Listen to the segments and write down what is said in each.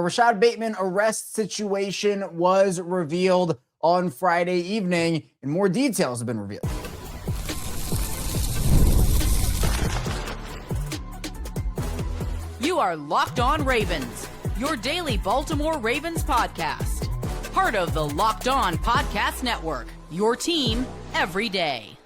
Rashod Bateman arrest situation was revealed on Friday evening, and more details have been revealed. You are Locked On Ravens, your daily Baltimore Ravens podcast. Part of the Locked On Podcast Network, your team every day.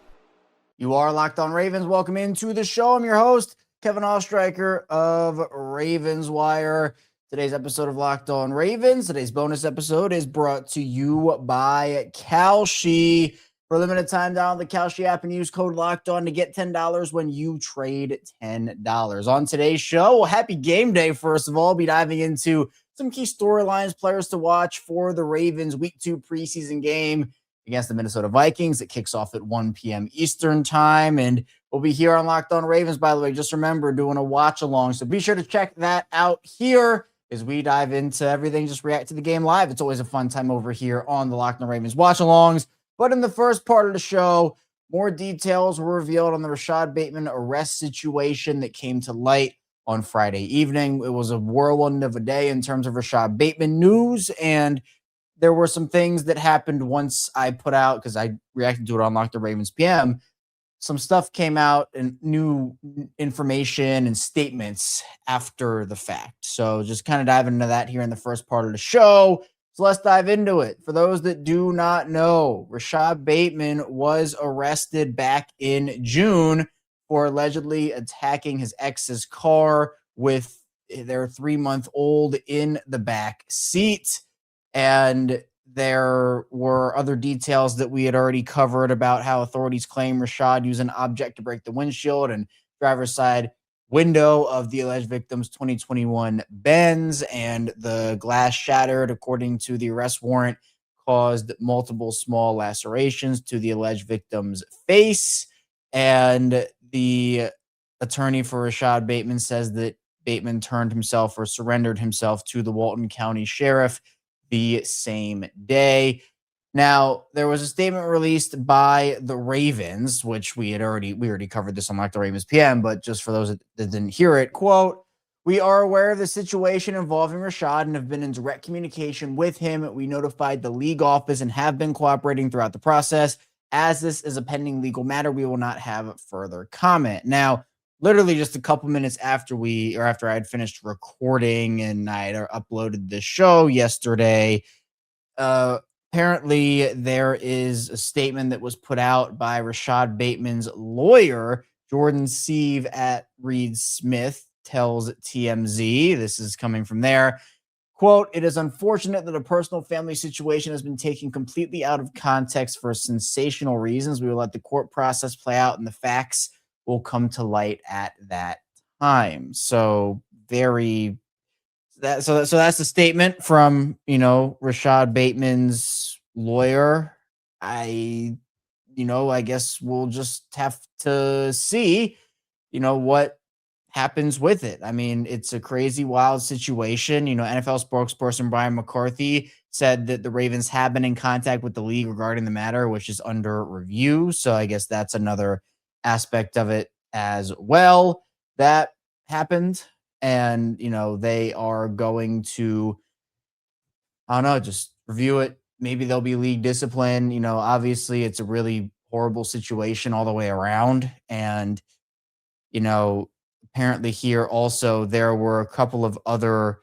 You are Locked On Ravens. Welcome into the show. I'm your host, Kevin Oestreicher of Ravens Wire. Today's episode of Locked On Ravens, today's bonus episode is brought to you by Kalshi. For a limited time, download the Kalshi app and use code Locked On to get $10 when you trade $10. On today's show, happy game day, first of all. We'll be diving into some key storylines, players to watch for the Ravens Week 2 preseason game against the Minnesota Vikings. It kicks off at 1 p.m. Eastern time, and we'll be here on Locked On Ravens, by the way. Just remember, doing a watch-along, so be sure to check that out here as we dive into everything, just react to the game live. It's always a fun time over here on the Locked On Ravens watch-alongs. But in the first part of the show, more details were revealed on the Rashod Bateman arrest situation that came to light on Friday evening. It was a whirlwind of a day in terms of Rashod Bateman news, and there were some things that happened once I put out, because I reacted to it on Locked On Ravens PM. Some stuff came out and new information and statements after the fact. So just kind of diving into that here in the first part of the show. So let's dive into it. For those that do not know, Rashod Bateman was arrested back in June for allegedly attacking his ex's car with their 3-month-old in the back seat. And there were other details that we had already covered about how authorities claim Rashod used an object to break the windshield and driver's side window of the alleged victim's 2021 Benz, and the glass shattered, according to the arrest warrant, caused multiple small lacerations to the alleged victim's face. And the attorney for Rashod Bateman says that Bateman surrendered himself to the Walton County Sheriff the same day. Now, there was a statement released by the Ravens, which we already covered this on Locked On Ravens PM, but just for those that didn't hear it, quote, "We are aware of the situation involving Rashod and have been in direct communication with him. We notified the league office and have been cooperating throughout the process. As this is a pending legal matter, we will not have further comment." Now, literally just a couple minutes after I had finished recording and I had uploaded the show yesterday, apparently there is a statement that was put out by Rashod Bateman's lawyer, Jordan Sieve at Reed Smith, tells TMZ. This is coming from there. Quote, "It is unfortunate that a personal family situation has been taken completely out of context for sensational reasons. We will let the court process play out and the facts will come to light at that time." So that's the statement from, Rashod Bateman's lawyer. I guess we'll just have to see, what happens with it. I mean, it's a crazy, wild situation. NFL spokesperson Brian McCarthy said that the Ravens have been in contact with the league regarding the matter, which is under review. So I guess that's another aspect of it as well that happened. And, they are going to, I don't know, just review it. Maybe there'll be league discipline. Obviously it's a really horrible situation all the way around. And, apparently here also there were a couple of other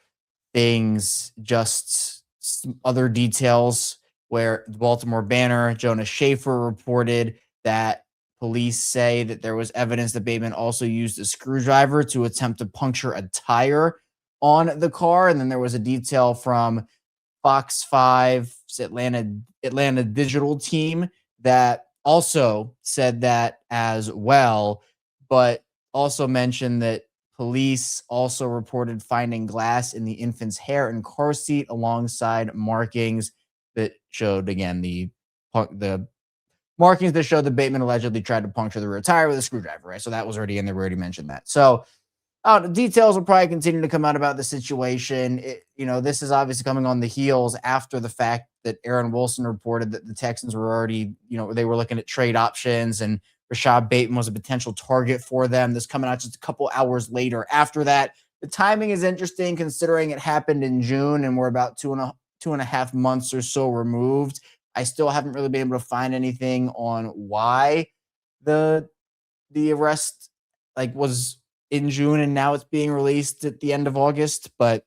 things, just some other details where the Baltimore Banner, Jonas Schaefer, reported that police say that there was evidence that Bateman also used a screwdriver to attempt to puncture a tire on the car. And then there was a detail from Fox 5's Atlanta digital team that also said that as well, but also mentioned that police also reported finding glass in the infant's hair and car seat alongside markings that showed, again, the markings that showed that Bateman allegedly tried to puncture the rear tire with a screwdriver, right? So that was already in there. We already mentioned that. So the details will probably continue to come out about the situation. This is obviously coming on the heels after the fact that Aaron Wilson reported that the Texans were already, they were looking at trade options and Rashod Bateman was a potential target for them. This coming out just a couple hours later after that. the timing is interesting considering it happened in June and we're about two and a half months or so removed. I still haven't really been able to find anything on why the arrest was in June and now it's being released at the end of August, but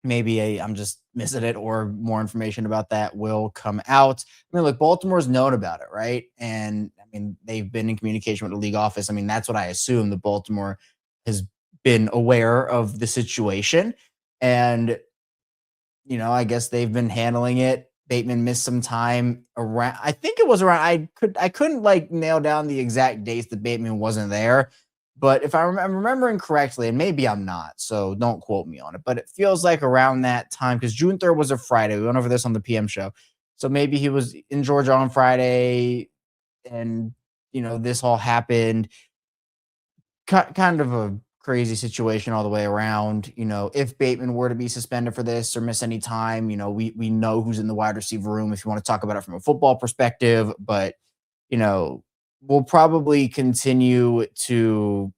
maybe I'm just missing it or more information about that will come out. I mean, look, Baltimore's known about it, right? And I mean, they've been in communication with the league office. I mean, that's what I assume that Baltimore has been aware of the situation. And, I guess they've been handling it. Bateman missed some time around, I think it was around, I couldn't nail down the exact dates that Bateman wasn't there. But if I'm remembering correctly, and maybe I'm not, so don't quote me on it, but it feels like around that time, because June 3rd was a Friday. We went over this on the PM show. So maybe he was in Georgia on Friday and, this all happened. Kind of a crazy situation all the way around. If Bateman were to be suspended for this or miss any time, we know who's in the wide receiver room if you want to talk about it from a football perspective. But, we'll probably continue to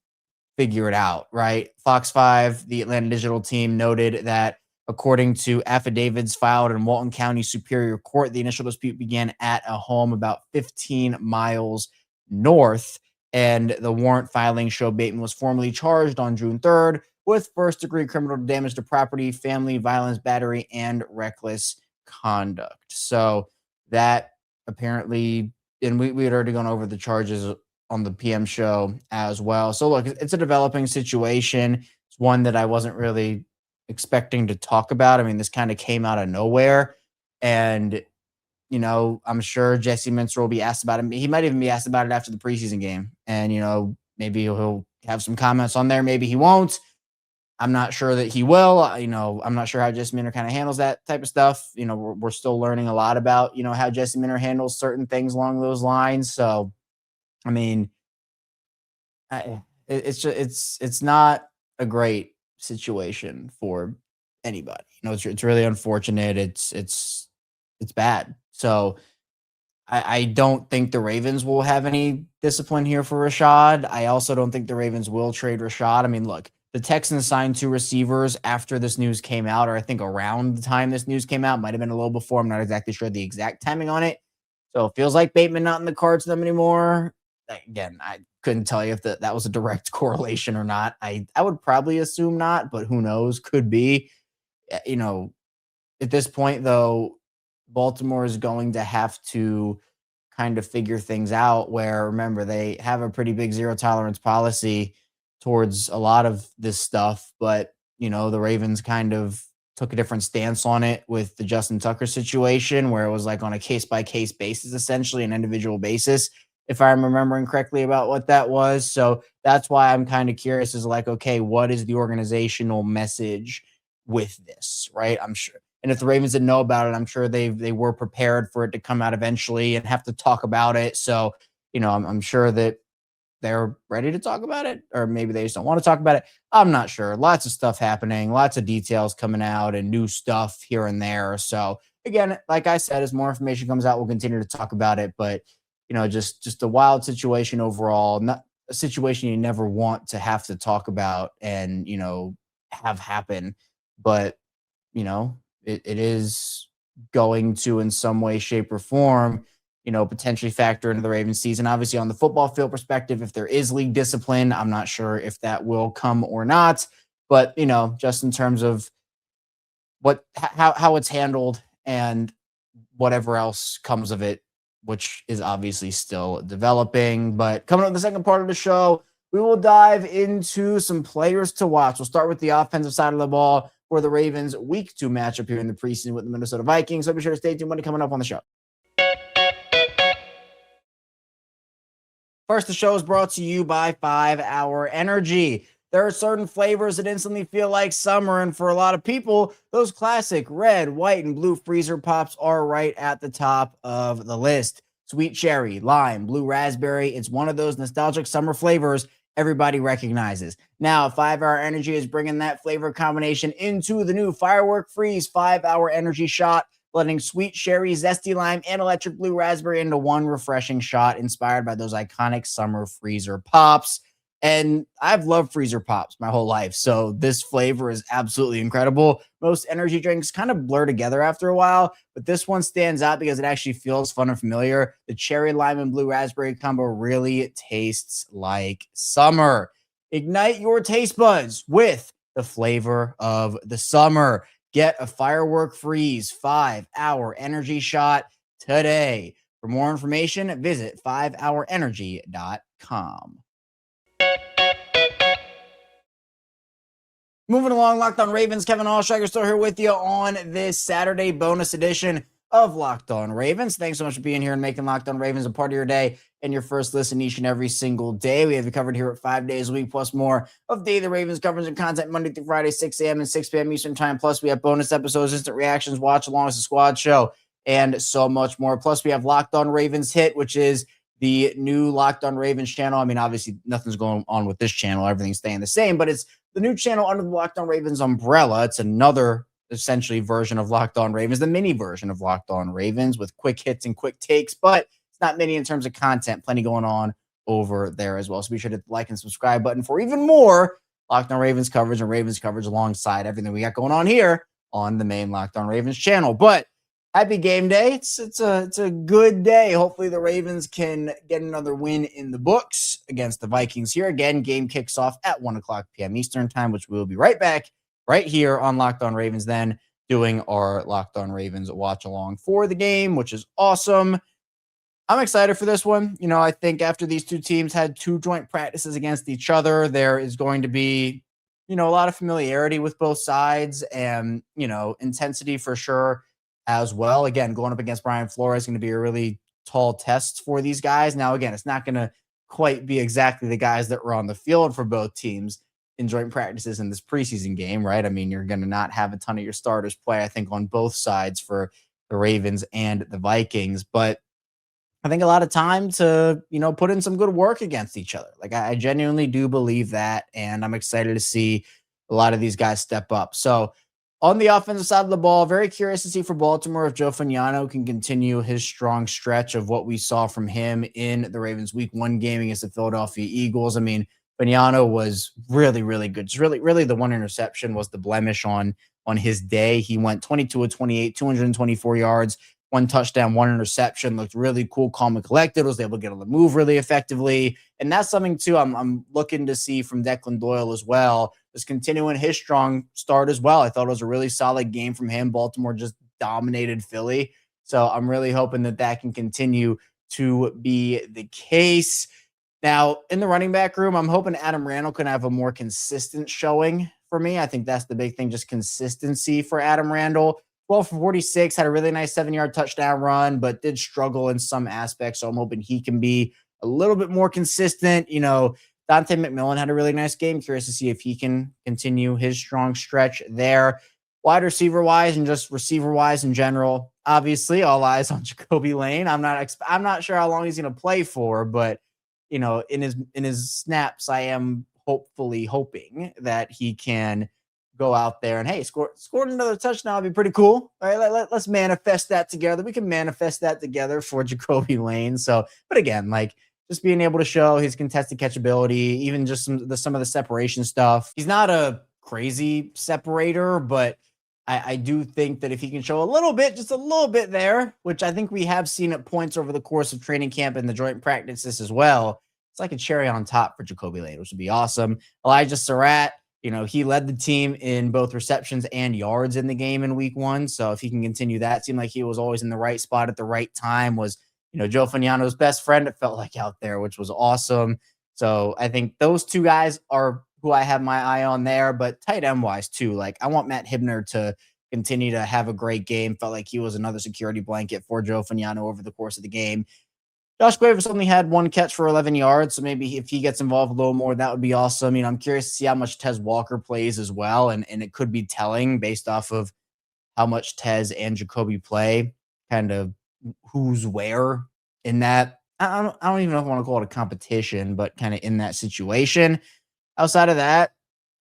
figure it out, right? Fox 5, the Atlanta Digital team, noted that according to affidavits filed in Walton County Superior Court, the initial dispute began at a home about 15 miles north, and the warrant filing showed Bateman was formally charged on June 3rd with first-degree criminal damage to property, family violence, battery, and reckless conduct. So that apparently, and we had already gone over the charges on the PM show as well. So look, it's a developing situation. It's one that I wasn't really expecting to talk about. I mean, this kind of came out of nowhere. And, I'm sure Jesse Minster will be asked about it. He might even be asked about it after the preseason game. And, maybe he'll have some comments on there. Maybe he won't. I'm not sure that he will. I'm not sure how Jesse Minter kind of handles that type of stuff. We're still learning a lot about, how Jesse Minter handles certain things along those lines. So, I mean, it's not a great situation for anybody. It's really unfortunate. It's bad. So I don't think the Ravens will have any discipline here for Rashod. I also don't think the Ravens will trade Rashod. I mean, look, the Texans signed 2 receivers after this news came out, or I think around the time this news came out. Might have been a little before. I'm not exactly sure the exact timing on it. So it feels like Bateman not in the cards for them anymore. Again, I couldn't tell you if that was a direct correlation or not. I would probably assume not, but who knows? Could be. At this point, though, Baltimore is going to have to kind of figure things out where, remember, they have a pretty big zero tolerance policy towards a lot of this stuff, but, the Ravens kind of took a different stance on it with the Justin Tucker situation where it was on a case-by-case basis, essentially an individual basis, if I'm remembering correctly about what that was. So that's why I'm kind of curious is okay, what is the organizational message with this, right? I'm sure. And if the Ravens didn't know about it, I'm sure they were prepared for it to come out eventually and have to talk about it. So, I'm sure that they're ready to talk about it, or maybe they just don't want to talk about it. I'm not sure. Lots of stuff happening, lots of details coming out and new stuff here and there. So again, like I said, as more information comes out, we'll continue to talk about it. But, just a wild situation overall, not a situation you never want to have to talk about and, have happen. But, it is going to, in some way, shape, or form, potentially factor into the Ravens season. Obviously, on the football field perspective, if there is league discipline, I'm not sure if that will come or not. But, just in terms of how it's handled and whatever else comes of it, which is obviously still developing. But coming up in the second part of the show, we will dive into some players to watch. We'll start with the offensive side of the ball for the Ravens' Week 2 matchup here in the preseason with the Minnesota Vikings. So be sure to stay tuned when coming up on the show. First, the show is brought to you by 5 Hour Energy. There are certain flavors that instantly feel like summer, and for a lot of people, those classic red, white, and blue freezer pops are right at the top of the list. Sweet cherry, lime, blue raspberry, it's one of those nostalgic summer flavors everybody recognizes. Now, 5 Hour Energy is bringing that flavor combination into the new Firework Freeze 5 Hour Energy shot, blending sweet cherry, zesty lime, and electric blue raspberry into one refreshing shot inspired by those iconic summer freezer pops. And I've loved freezer pops my whole life. So this flavor is absolutely incredible. Most energy drinks kind of blur together after a while, but this one stands out because it actually feels fun and familiar. The cherry lime and blue raspberry combo really tastes like summer. Ignite your taste buds with the flavor of the summer. Get a firework freeze 5-hour energy shot today. For more information, visit 5hourenergy.com. Moving along, Locked On Ravens, Kevin Oestreicher still here with you on this Saturday bonus edition of Locked On Ravens. Thanks so much for being here and making Locked On Ravens a part of your day and your first listen each and every single day. We have you covered here at 5 days a week, plus more of daily Ravens coverage and content Monday through Friday, 6 a.m. and 6 p.m. Eastern time. Plus, we have bonus episodes, instant reactions, watch along with the squad show, and so much more. Plus, we have Locked On Ravens Hit, which is the new Locked On Ravens channel. I mean, obviously, nothing's going on with this channel. Everything's staying the same, but it's the new channel under the Locked On Ravens umbrella. It's another essentially version of Locked On Ravens, the mini version of Locked On Ravens with quick hits and quick takes, but it's not many in terms of content. Plenty going on over there as well. So be sure to hit the like and subscribe button for even more Locked On Ravens coverage and Ravens coverage alongside everything we got going on here on the main Locked On Ravens channel. But happy game day. It's a good day. Hopefully the Ravens can get another win in the books against the Vikings here. Again, game kicks off at 1:00 p.m. Eastern time, which we'll be right back right here on Locked On Ravens then doing our Locked On Ravens watch along for the game, which is awesome. I'm excited for this one. You know, I think after these two teams had two joint practices against each other, there is going to be, you know, a lot of familiarity with both sides and, you know, intensity for sure as well. Again, going up against Brian Flores is going to be a really tall test for these guys. Now, again, it's not going to quite be exactly the guys that were on the field for both teams in joint practices in this preseason game, right? I mean, you're going to not have a ton of your starters play, I think, on both sides for the Ravens and the Vikings. But I think a lot of time to, you know, put in some good work against each other. Like, I genuinely do believe that, and I'm excited to see a lot of these guys step up. So, on the offensive side of the ball, very curious to see for Baltimore if Joe Fagnano can continue his strong stretch of what we saw from him in the Ravens Week 1 game against the Philadelphia Eagles. I mean, Fagnano was really, really good. It's really the one interception was the blemish on his day. He went 22 of 28, 224 yards, 1 touchdown, 1 interception. Looked really cool, calm and collected. Was able to get on the move really effectively. And that's something, too, I'm looking to see from Declan Doyle as well. Is continuing his strong start as well. I thought it was a really solid game from him. Baltimore just dominated Philly. So I'm really hoping that that can continue to be the case. Now, in the running back room, I'm hoping Adam Randall can have a more consistent showing for me. I think that's the big thing, just consistency for Adam Randall. 12 for 46, had a really nice 7-yard touchdown run, but did struggle in some aspects. So I'm hoping he can be a little bit more consistent. You know, Dante McMillan had a really nice game. Curious to see if he can continue his strong stretch there. Wide receiver-wise and just receiver-wise in general, obviously all eyes on Jacoby Lane. I'm not sure how long he's going to play for, but you know, in his snaps, I am hoping that he can go out there and, hey, scored another touchdown. It'd be pretty cool. All right, let's manifest that together. We can manifest that together for Jacoby Lane. So, but again, like, just being able to show his contested catchability, even just some of the separation stuff. He's not a crazy separator, but I do think that if he can show just a little bit there, which I think we have seen at points over the course of training camp and the joint practices as well, it's like a cherry on top for Jacoby Lane, which would be awesome. Elijah Surratt, you know, he led the team in both receptions and yards in the game in week 1. So if he can continue that, it seemed like he was always in the right spot at the right time, was, you know, Joe Fagnano's best friend, it felt like out there, which was awesome. So I think those two guys are who I have my eye on there, but tight end wise too. Like, I want Matt Hibner to continue to have a great game. Felt like he was another security blanket for Joe Fagnano over the course of the game. Josh Cuevas only had 1 catch for 11 yards. So maybe if he gets involved a little more, that would be awesome. You know, I'm curious to see how much Tez Walker plays as well. And it could be telling based off of how much Tez and Jacoby play, kind of who's where in that. I don't even know if I want to call it a competition, but kind of in that situation. Outside of that,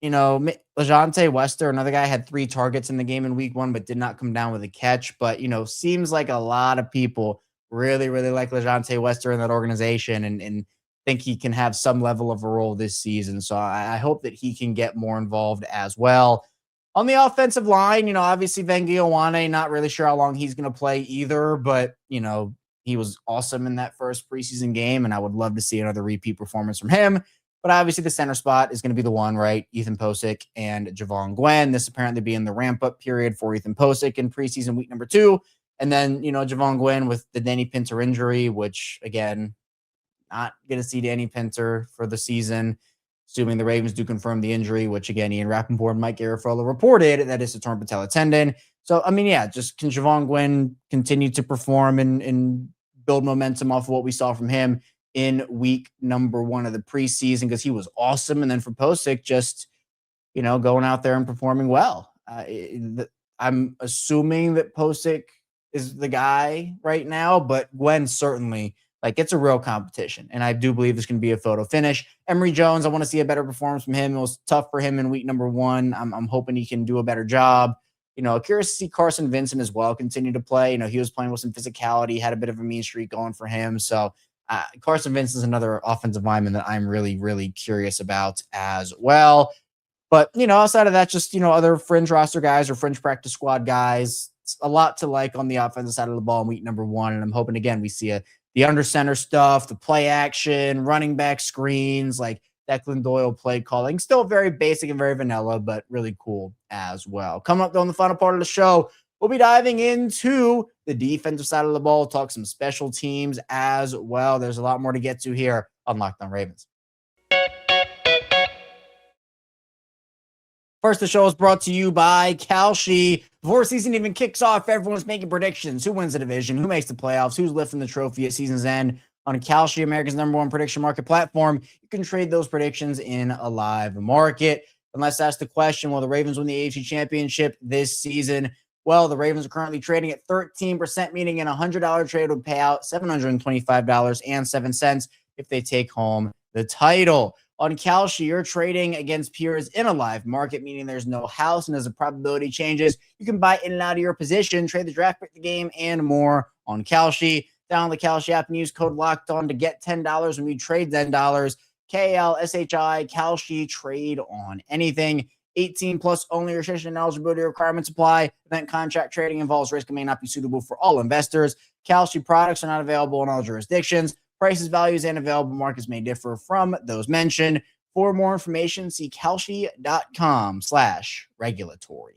you know, LeJohntay Wester, another guy, had 3 targets in the game in week 1, but did not come down with a catch. But, you know, seems like a lot of people really, really like LeJohntay Wester in that organization. And think he can have some level of a role this season. So I hope that he can get more involved as well. On the offensive line, obviously Vega, Ioane, not really sure how long he's going to play either, but, he was awesome in that first preseason game, and I would love to see another repeat performance from him. But obviously the center spot is going to be the one, right? Ethan Posick and Javon Gwen. This apparently being the ramp-up period for Ethan Posick in preseason week number 2. And then, Javon Gwen with the Danny Pinter injury, which, again, not going to see Danny Pinter for the season, assuming the Ravens do confirm the injury, which, again, Ian Rappaport and Mike Garafolo reported that is a torn patella tendon. So, just can Javon Gwen continue to perform and build momentum off of what we saw from him in week number 1 of the preseason, because he was awesome. And then for Posick, just, going out there and performing well. I'm assuming that Posick is the guy right now, but Gwen certainly, it's a real competition. And I do believe it's going to be a photo finish. Emory Jones, I want to see a better performance from him. It was tough for him in week number 1. I'm hoping he can do a better job. Curious to see Carson Vincent as well continue to play. He was playing with some physicality, had a bit of a mean streak going for him. So Carson Vincent is another offensive lineman that I'm really, really curious about as well. But, outside of that, just, other fringe roster guys or fringe practice squad guys, it's a lot to like on the offensive side of the ball in week number 1. And I'm hoping, again, we see the under center stuff, the play action, running back screens, like Declan Doyle play calling. Still very basic and very vanilla, but really cool as well. Coming up, though, in the final part of the show, we'll be diving into the defensive side of the ball, talk some special teams as well. There's a lot more to get to here on Locked On Ravens. First, the show is brought to you by Kalshi. Before season even kicks off, everyone's making predictions. Who wins the division? Who makes the playoffs? Who's lifting the trophy at season's end? On Kalshi, America's #1 prediction market platform, you can trade those predictions in a live market. And let's ask the question, will the Ravens win the AFC Championship this season? Well, the Ravens are currently trading at 13%, meaning an $100 trade would pay out $725.07 if they take home the title. On Kalshi, you're trading against peers in a live market, meaning there's no house, and as the probability changes, you can buy in and out of your position, trade the draft pick, the game, and more on Kalshi. Download the Kalshi app and use code LOCKEDON to get $10 when you trade $10. KLSHI, Kalshi, trade on anything. 18 plus only. Restriction and eligibility requirements apply. Event contract trading involves risk and may not be suitable for all investors. Kalshi products are not available in all jurisdictions. Prices, values, and available markets may differ from those mentioned. For more information, see kalshi.com/regulatory.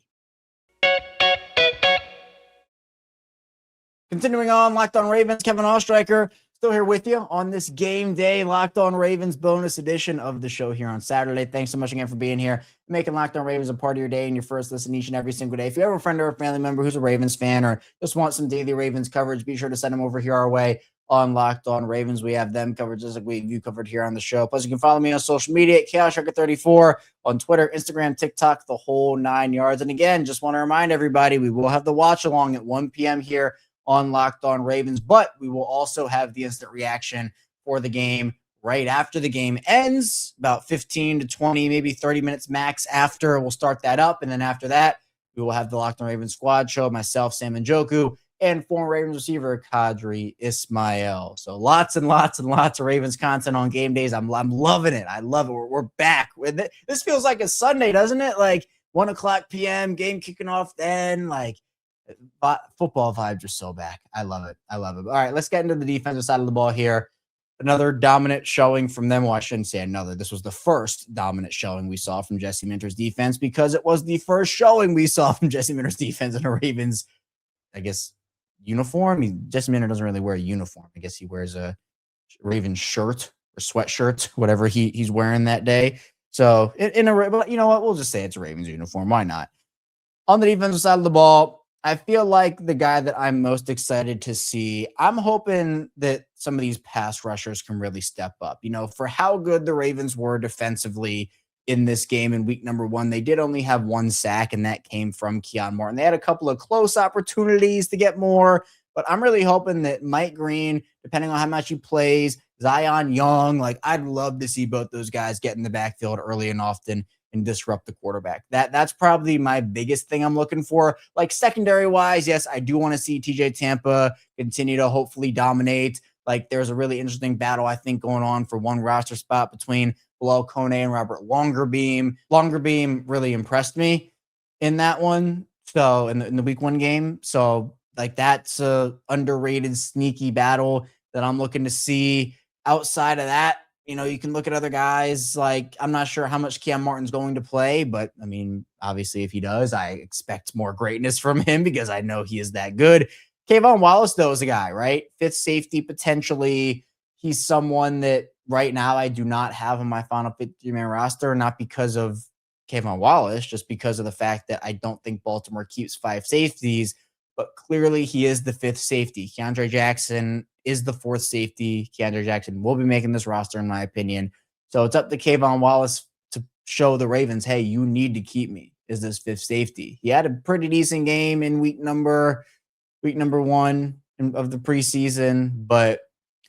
Continuing on, Locked On Ravens, Kevin Oestreicher still here with you on this game day Locked On Ravens bonus edition of the show here on Saturday. Thanks so much again for being here, making Locked On Ravens a part of your day and your first listen each and every single day. If you have a friend or a family member who's a Ravens fan or just want some daily Ravens coverage, be sure to send them over here our way on Locked On Ravens. We have them covered just like we have you covered here on the show. Plus, you can follow me on social media at KaosStriker34 on Twitter, Instagram, TikTok, the whole 9 yards. And again, just want to remind everybody, we will have the watch along at 1 p.m. here on Locked On Ravens, but we will also have the instant reaction for the game right after the game ends, about 15 to 20, maybe 30 minutes max after. We'll start that up, and then after that, we will have the Locked On Ravens squad show, myself, Sam Njoku, and former Ravens receiver Kadri Ismail. So lots and lots and lots of Ravens content on game days. I'm loving it. I love it. We're back with it. This feels like a Sunday, doesn't it? Like 1 o'clock p.m., game kicking off then, like football vibes are so back. I love it. I love it. All right, let's get into the defensive side of the ball here. Another dominant showing from them. Well, I shouldn't say another. This was the first dominant showing we saw from Jesse Minter's defense, because it was the first showing we saw from Jesse Minter's defense in a Ravens, I guess, uniform. I mean, Jesse Minter doesn't really wear a uniform. I guess he wears a Ravens shirt or sweatshirt, whatever he's wearing that day. So but you know what? We'll just say it's a Ravens uniform. Why not? On the defensive side of the ball, I feel like the guy that I'm most excited to see, I'm hoping that some of these pass rushers can really step up. For how good the Ravens were defensively in this game in week number 1, they did only have 1 sack, and that came from Keon Martin. They had a couple of close opportunities to get more, but I'm really hoping that Mike Green, depending on how much he plays, Zion Young, I'd love to see both those guys get in the backfield early and often and disrupt the quarterback. That's probably my biggest thing I'm looking for. Secondary wise, yes, I do want to see TJ Tampa continue to hopefully dominate. Like there's a really interesting battle, I think, going on for one roster spot between Bilal Kone and Robert Longerbeam. Longerbeam really impressed me in that one. So in the week 1 game. So like that's a underrated, sneaky battle that I'm looking to see. Outside of that, you can look at other guys. Like I'm not sure how much Cam Martin's going to play, but I mean, obviously if he does, I expect more greatness from him because I know he is that good. Kayvon Wallace, though, is a guy, right? 5th safety potentially. He's someone that right now I do not have on my final 50-man roster, not because of Kayvon Wallace, just because of the fact that I don't think Baltimore keeps 5 safeties, but clearly he is the 5th safety. Keandre Jackson is the 4th safety. Keandre Jackson will be making this roster, in my opinion. So it's up to Kayvon Wallace to show the Ravens, hey, you need to keep me as this 5th safety. He had a pretty decent game in week number 1 of the preseason, but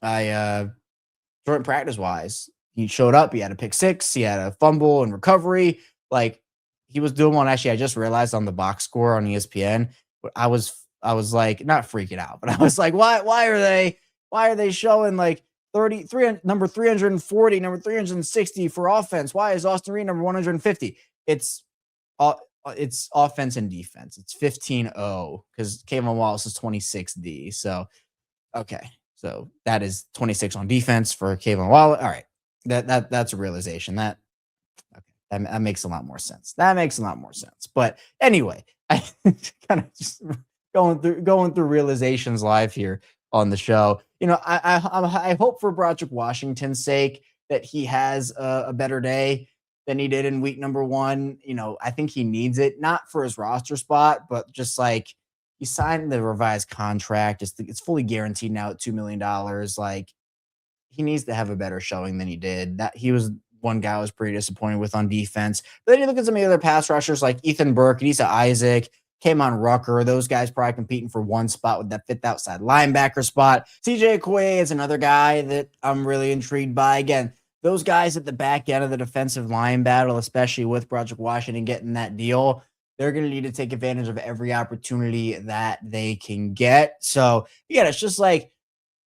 short practice wise, he showed up. He had a pick 6, he had a fumble and recovery. Like he was doing one. Actually, I just realized on the box score on ESPN, but I was like not freaking out, but I was like, why are they showing like 33, number 340, number 360 for offense? Why is Austin Reed number 150? It's offense and defense. It's 15-0 because Kayvon Wallace is 26D. So, okay. So that is 26 on defense for Kayvon Wallace. All right. That's a realization. That makes a lot more sense. But anyway, I kind of just going through realizations live here on the show. I hope for Broderick Washington's sake that he has a better day than he did in week number 1. I think he needs it, not for his roster spot, but just like he signed the revised contract. It's fully guaranteed now at $2 million. Like he needs to have a better showing than he did. That he was one guy I was pretty disappointed with on defense. But then you look at some of the other pass rushers like Ethan Burke, Anissa Isaac, Kamon Rucker. Those guys probably competing for one spot with that 5th outside linebacker spot. CJ Okoye is another guy that I'm really intrigued by. Again, those guys at the back end of the defensive line battle, especially with Broderick Washington getting that deal, they're going to need to take advantage of every opportunity that they can get. So, yeah, it's just like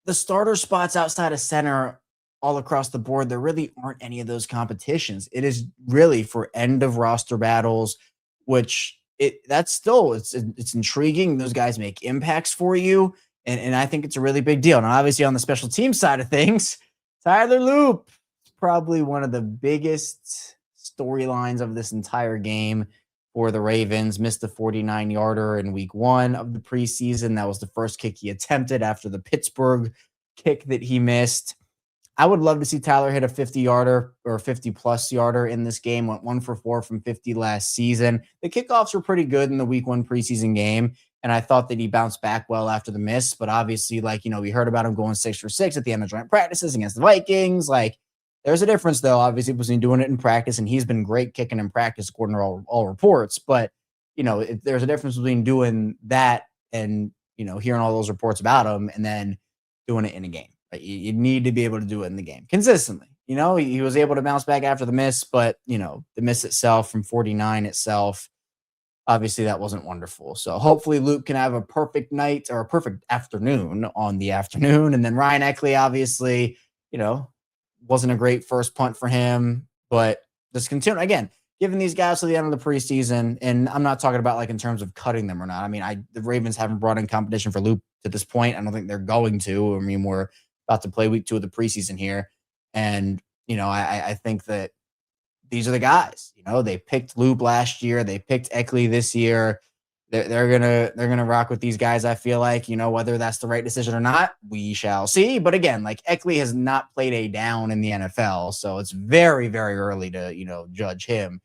the starter spots outside of center all across the board. There really aren't any of those competitions. It is really for end of roster battles, which it's intriguing. Those guys make impacts for you. And I think it's a really big deal. Now, obviously on the special team side of things, Tyler Loop is probably one of the biggest storylines of this entire game for the Ravens. Missed the 49-yarder in week 1 of the preseason. That was the first kick he attempted after the Pittsburgh kick that he missed. I would love to see Tyler hit a 50-yarder or 50-plus yarder in this game. Went 1 for 4 from 50 last season. The kickoffs were pretty good in the week 1 preseason game, and I thought that he bounced back well after the miss. But obviously, we heard about him going 6 for 6 at the end of joint practices against the Vikings. Like, there's a difference, though, obviously, between doing it in practice, and he's been great kicking in practice, according to all reports. But, there's a difference between doing that and, hearing all those reports about him and then doing it in a game. You need to be able to do it in the game consistently. He was able to bounce back after the miss, but, the miss itself from 49 itself, obviously that wasn't wonderful. So hopefully Luke can have a perfect night or a perfect afternoon on the afternoon. And then Ryan Eckley, obviously, wasn't a great first punt for him, but just continue again, giving these guys to the end of the preseason. And I'm not talking about like in terms of cutting them or not. I mean, the Ravens haven't brought in competition for Luke to this point. I don't think they're going to. I mean, we're about to play week 2 of the preseason here. And, I think that these are the guys, they picked Loop last year. They picked Eckley this year. They're going to rock with these guys. I feel like, whether that's the right decision or not, we shall see. But again, like Eckley has not played a down in the NFL. So it's very, very early to, judge him.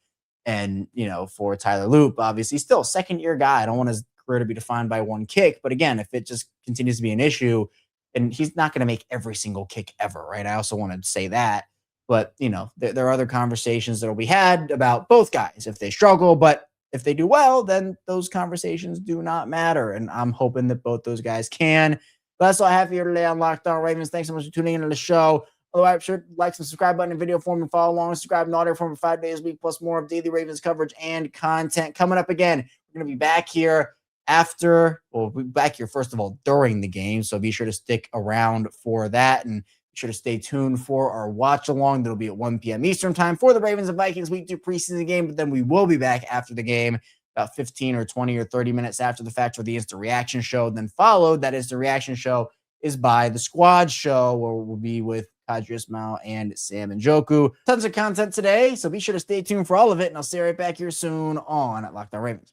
And, for Tyler Loop, obviously still a 2nd-year guy. I don't want his career to be defined by one kick. But again, if it just continues to be an issue, and he's not going to make every single kick ever, right? I also want to say that. But, there are other conversations that will be had about both guys if they struggle. But if they do well, then those conversations do not matter. And I'm hoping that both those guys can. But that's all I have here today on Locked On Ravens. Thanks so much for tuning into the show. Otherwise, sure, like and subscribe button in video form and follow along. Subscribe in audio form for 5 days a week, plus more of daily Ravens coverage and content. Coming up again, we're going to be back here after. We'll be back here, first of all, during the game. So be sure to stick around for that. And be sure to stay tuned for our watch along. That'll be at 1 p.m. Eastern time for the Ravens and Vikings Week 2 preseason game. But then we will be back after the game, about 15 or 20 or 30 minutes after the fact, for the instant reaction show. Then followed, that instant reaction show is by the squad show, where we'll be with Kadri Ismail and Sam Njoku. Tons of content today, so be sure to stay tuned for all of it. And I'll see you right back here soon on Locked On Ravens.